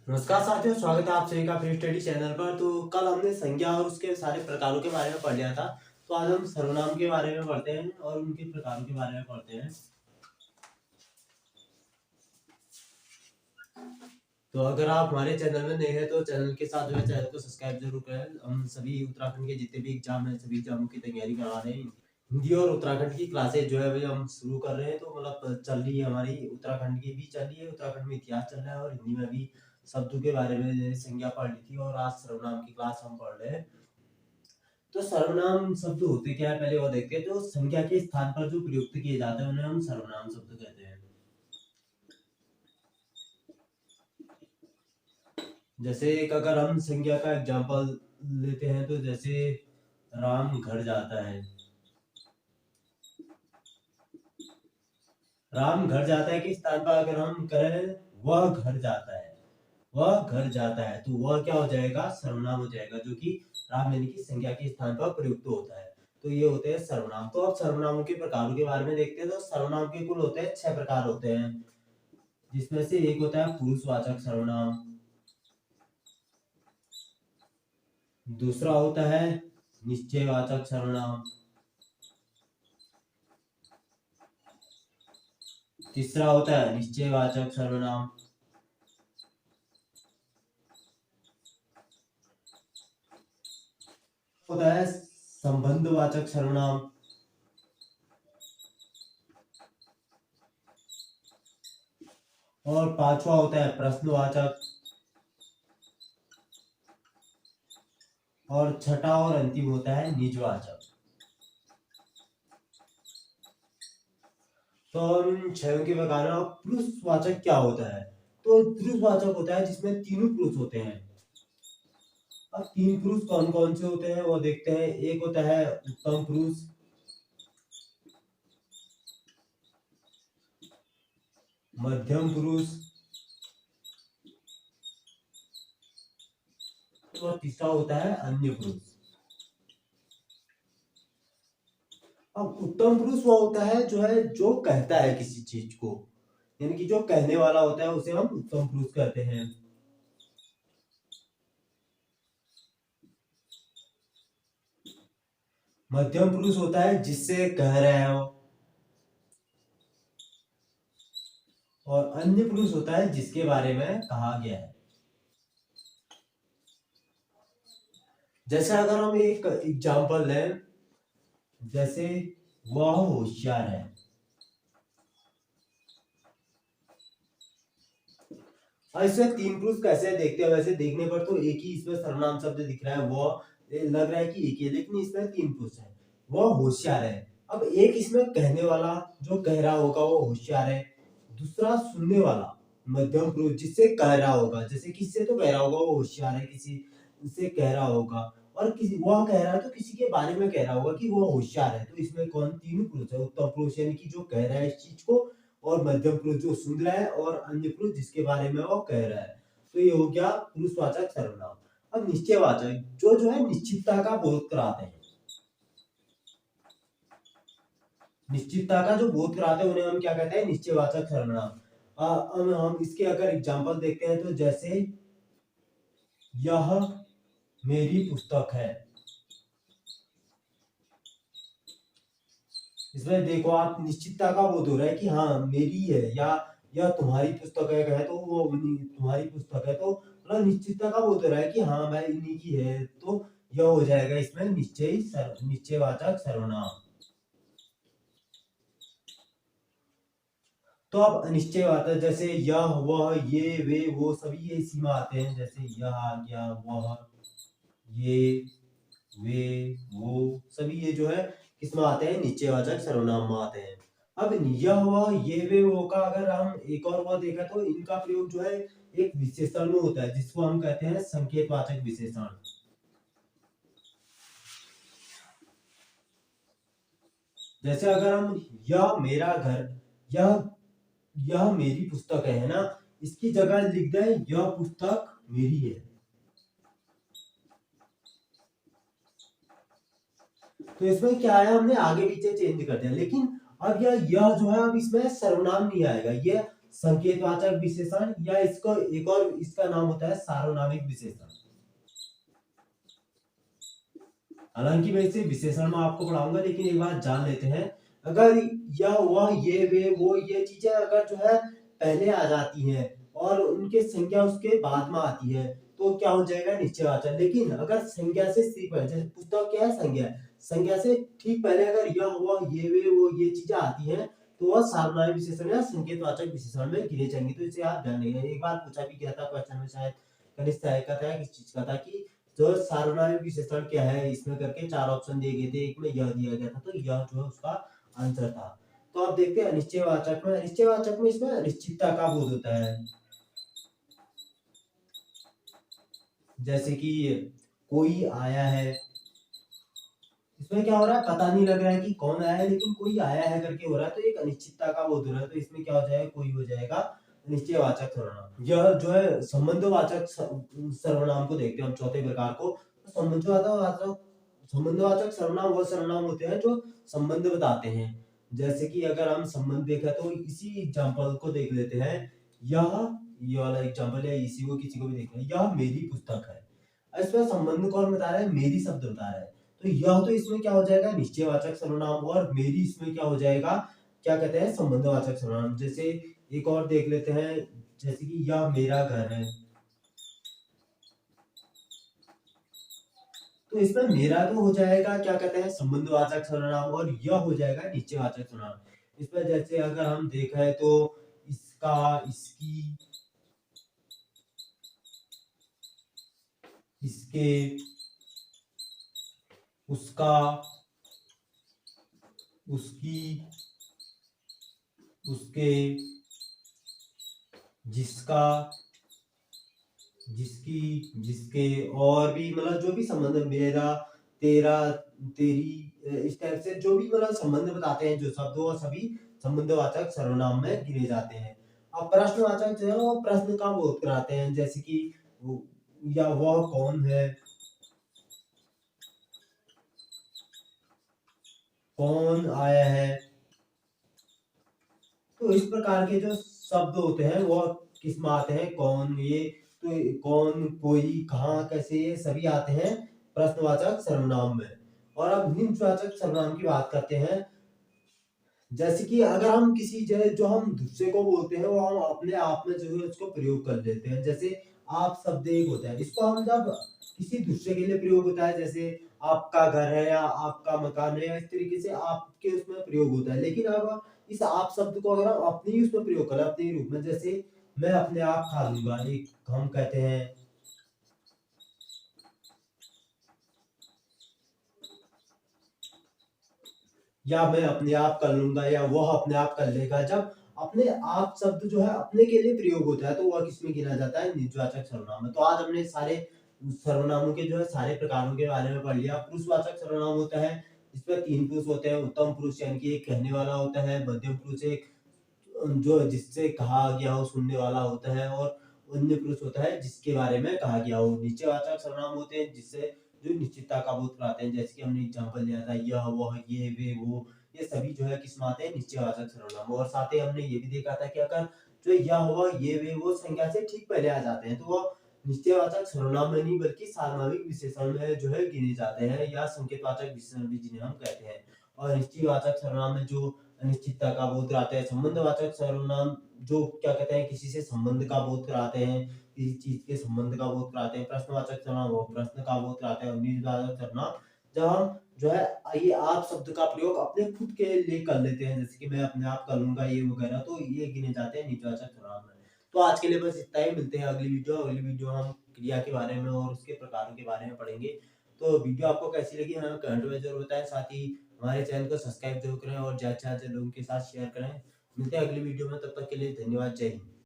नमस्कार साथियों, स्वागत है आप सभी का फ्री स्टडी चैनल पर। तो कल हमने संज्ञा और उसके सारे प्रकारों के बारे में पढ़ लिया था। तो आज हम सर्वनाम के बारे में पढ़ते हैं और उनके प्रकारों के बारे में पढ़ते हैं। तो अगर आप हमारे चैनल में नए हैं तो चैनल के साथ जो है चैनल को सब्सक्राइब जरूर करें। हम सभी उत्तराखंड के जितने भी एग्जाम हैं सभी एग्जामों की तैयारी करवा रहे हैं। हिंदी और उत्तराखंड की क्लासेज जो है अभी हम शुरू कर रहे हैं। तो मतलब चल रही है हमारी, उत्तराखंड की भी चल रही है, उत्तराखंड में इतिहास चल रहा है और हिंदी में भी शब्दों के बारे में जैसे संज्ञा पढ़ ली थी और आज सर्वनाम की क्लास हम पढ़ रहे हैं। तो सर्वनाम शब्द होते क्या है पहले वो देखते हैं। जो संख्या के स्थान पर जो प्रयुक्त किए जाते हैं उन्हें हम सर्वनाम शब्द कहते हैं। जैसे एक अगर हम संख्या का एग्जांपल लेते हैं तो जैसे राम घर जाता है। राम घर जाता है के स्थान पर अगर हम करें वह घर जाता है, वह घर जाता है, तो वह क्या हो जाएगा, सर्वनाम हो जाएगा, जो कि राम यानी कि संख्या के स्थान पर प्रयुक्त होता है। तो ये होते हैं सर्वनाम। तो अब सर्वनामों के प्रकारों के बारे में देखते हैं। तो सर्वनाम के कुल होते हैं 6 प्रकार होते हैं, जिसमें से एक होता है पुरुषवाचक सर्वनाम, दूसरा होता है निश्चयवाचक सर्वनाम, तीसरा होता है निश्चयवाचक सर्वनाम, होता है संबंधवाचक सर्वनाम, और पांचवा होता है प्रश्नवाचक, और छठा और अंतिम होता है निजवाचक। तो हम छह के प्रकार में पुरुषवाचक क्या होता है। तो पुरुषवाचक होता है जिसमें तीनों पुरुष होते हैं। अब तीन पुरुष कौन कौन से होते हैं वो देखते हैं। एक होता है उत्तम पुरुष, मध्यम पुरुष और तीसरा होता है अन्य पुरुष। अब उत्तम पुरुष वो होता है जो कहता है किसी चीज को, यानी कि जो कहने वाला होता है उसे हम उत्तम पुरुष कहते हैं। मध्यम पुरुष होता है जिससे कह रहे हो, और अन्य पुरुष होता है जिसके बारे में कहा गया है। जैसे अगर हम एक एग्जांपल लें, जैसे वह होशियार है। और इसमें तीन पुरुष कैसे देखते हैं, वैसे देखने पर तो एक ही इसमें सर्वनाम शब्द दिख रहा है, वो लग रहा है कि एक ही है, लेकिन इसमें तीन पुरुष है। वह होशियार है। अब एक इसमें कहने वाला जो कह रहा होगा वो होशियार है, दूसरा सुनने वाला मध्यम पुरुष जिससे कह रहा होगा, जैसे किससे तो कह रहा होगा वो होशियार है, किसी से कह रहा होगा, और किसी वह कह रहा है तो किसी के बारे में कह रहा होगा कि वो होशियार है। तो इसमें कौन, तीनों पुरुष है। उत्तम पुरुष यानी कि जो कह रहा है इस चीज को, और मध्यम पुरुष जो सुन रहा है, और अन्य पुरुष जिसके बारे में वो कह रहा है। तो ये हो गया पुरुषवाचक सर्वनाम। अब निश्चयवाचक जो है निश्चितता का बोध कराते हैं, निश्चितता का जो बोध कराते हैं उन्हें हम क्या कहते हैं, निश्चयवाचक सर्वनाम। अब हम इसके अगर एग्जांपल देखते हैं तो जैसे यह मेरी पुस्तक है। इसमें देखो आप, निश्चितता का बोध हो रहा है कि हाँ मेरी है, या यह तुम्हारी पुस्तक है तो वो तुम्हारी पुस्तक है, तो मतलब निश्चितता का बोध हो रहा है कि हाँ भाई इन्हीं की है। तो यह हो जाएगा इसमें निश्चयवाचक सर्वनाम। तो अब अनिश्चयवाचक जैसे यह, वह, ये, वे, वो, सभी ये इसी में आते हैं। जैसे यह आ गया, वह, ये, वे, वो, सभी ये जो है किसमें आते हैं, निश्चयवाचक सर्वनाम में आते हैं। अब यह, वह, ये, वे, वो का अगर हम एक और वह देखा तो इनका प्रयोग जो है एक विशेषण में होता है, जिसको हम कहते हैं संकेतवाचक विशेषण। जैसे अगर हम यह मेरा घर, यह मेरी पुस्तक है ना, इसकी जगह लिख दें यह पुस्तक मेरी है, तो इसमें क्या है, हमने आगे पीछे चेंज कर दिया। लेकिन अब यह जो है अब इसमें सर्वनाम नहीं आएगा, ये संकेतवाचक विशेषण, या इसको एक और इसका नाम होता है सार्वनामिक विशेषण। हालांकि मैं इसे विशेषण में आपको पढ़ाऊंगा, लेकिन एक बात जान लेते हैं, अगर यह वह ये वे वो ये चीजें अगर जो है पहले आ जाती हैं और उनके संज्ञा उसके बाद में आती है तो क्या हो जाएगा, निश्चयवाचक। लेकिन अगर संज्ञा से ठीक पहले, जैसे पुस्तक क्या है, संज्ञा, संज्ञा से ठीक पहले अगर यह वह ये वे वो ये चीजें आती हैं तो वह सार्वनामिक विशेषण या संकेतवाचक विशेषण में गिने जाएंगे। तो इसे आप ध्यान रखिएगा। एक बार पूछा भी गया था क्वेश्चन में, शायद कनिष्ठ सहायक का था, किस चीज का था, कि जो सार्वनामिक विशेषण क्या है, इसमें करके 4 ऑप्शन दिए गए थे, एक में यह दिया गया था, तो यह जो है उसका आंसर था। तो आप देखते हैं अनिश्चयवाचक में, अनिश्चयवाचक में इसमें अनिश्चितता का बोध होता है। जैसे कि कोई आया है, इसमें क्या हो रहा है, पता नहीं लग रहा है कि कौन आया है, लेकिन कोई आया है करके हो रहा है, तो एक अनिश्चितता का बोध हो रहा है। तो इसमें क्या हो जाएगा, कोई हो जाएगा निश्चयवाचक सर्वनाम। यह जो है संबंधवाचक सर्वनाम को देखते हैं हम चौथे प्रकार को। तो संबंधवाचक सर्वनाम वो सर्वनाम होते हैं जो संबंध बताते हैं। जैसे कि अगर हम संबंध देखा तो इसी एग्जांपल को देख लेते हैं। ये वाला एग्जांपल है, इसी को किसी को भी देखना है, यह मेरी पुस्तक है। इसमें संबंध कौन बता रहा है, मेरी शब्द बता रहा है। तो यह तो इसमें क्या हो जाएगा, निश्चयवाचक सर्वनाम, और मेरी इसमें क्या हो जाएगा, क्या कहते हैं, संबंधवाचक सर्वनाम। जैसे एक और देख लेते हैं, जैसे कि यह मेरा घर है, तो इसमें मेरा तो हो जाएगा क्या कहते हैं, संबंधवाचक सर्वनाम, और यह हो जाएगा निश्चयवाचक सर्वनाम। इसमें जैसे अगर हम देखा तो इसका, इसकी, इसके, उसका, उसकी, उसके, जिसका, जिसकी, जिसके, और भी मतलब जो भी संबंध, मेरा, तेरा, तेरी, इस टाइप से जो भी मतलब संबंध बताते हैं जो शब्द, वो सभी संबंधवाचक सर्वनाम में गिने जाते हैं। अब प्रश्नवाचक जो है वो प्रश्न का बोध कराते हैं। जैसे कि या वह कौन है, कौन आया है, तो इस प्रकार के जो शब्द होते हैं वो किस में आते हैं, कौन, ये, तो कौन, कोई, कहाँ, कैसे, ये सभी आते हैं प्रश्नवाचक सर्वनाम में। और अब निम्नवाचक सर्वनाम की बात करते हैं। जैसे कि अगर हम किसी जगह जो हम दूसरे को बोलते हैं वो हम अपने आप में जो है उसको प्रयोग कर लेते हैं। जैसे आप शब्द एक होता है, इसको हम जब किसी दूसरे के लिए प्रयोग होता है, जैसे आपका घर है या आपका मकान है, या इस तरीके से आपके उसमें प्रयोग होता है। लेकिन अब इस आप शब्द को अगर हम अपने ही उसमें प्रयोग करें, अपने ही रूप में, जैसे मैं अपने आप खा लूंगा, एक हम कहते हैं, या मैं अपने आप कर लूंगा, या वह अपने आप कर लेगा। जब अपने आप शब्द जो है अपने के लिए प्रयोग होता है तो वह किसमें गिना जाता है, निजवाचक सर्वनाम में। तो आज हमने सारे सर्वनामों के जो है सारे प्रकारों के बारे में पढ़ लिया। पुरुषवाचक सर्वनाम होता है, इसमें 3 पुरुष होते हैं। उत्तम पुरुष यानी कि एक कहने वाला होता है, मध्यम पुरुष एक जो जिससे कहा गया हो सुनने वाला होता है, और अन्य पुरुष होता है जिसके बारे में कहा गया हो। निश्चयवाचक सर्वनाम होते हैं जिससे जो निश्चितता का बोध कराते हैं। जैसे कि हमने एग्जांपल लिया था, यह वह ये वे वो, ये सभी जो है किस में आते हैं, निश्चयवाचक सर्वनाम। और साथ ही हमने ये भी देखा था कि अगर जो यह वह ये वे वो संज्ञा से ठीक पहले आ जाते हैं तो वो निश्चयवाचक सर्वनाम में नहीं बल्कि सार्वनामिक विशेषण में जो है गिने जाते हैं, या संकेतवाचक विशेषण भी जिन्हें हम कहते हैं। और निश्चयवाचक सर्वनाम में जो अनिश्चितता का बोध कराते हैं। संबंधवाचक सर्वनाम जो क्या कहते हैं, किसी से संबंध का बोध कराते हैं, किसी चीज के संबंध का बोध कराते हैं। प्रश्नवाचक सर्वनाम वो प्रश्न का बोध कराते हैं। और निजवाचक सर्वनाम जब हम जो है ये आप शब्द का प्रयोग अपने खुद के लिए कर लेते हैं, जैसे कि मैं अपने आप कर लूंगा ये वगैरह, तो ये गिने जाते हैं निजवाचक सर्वनाम में। तो आज के लिए बस इतना ही। मिलते हैं अगली वीडियो हम क्रिया के बारे में और उसके प्रकारों के बारे में पढ़ेंगे। तो वीडियो आपको कैसी लगी हमें कमेंट में जरूर बताएं। साथ ही हमारे चैनल को सब्सक्राइब जरूर करें और ज्यादा से ज्यादा लोगों के साथ शेयर करें। मिलते हैं अगली वीडियो में, तब तक के लिए धन्यवाद, जय हिंद।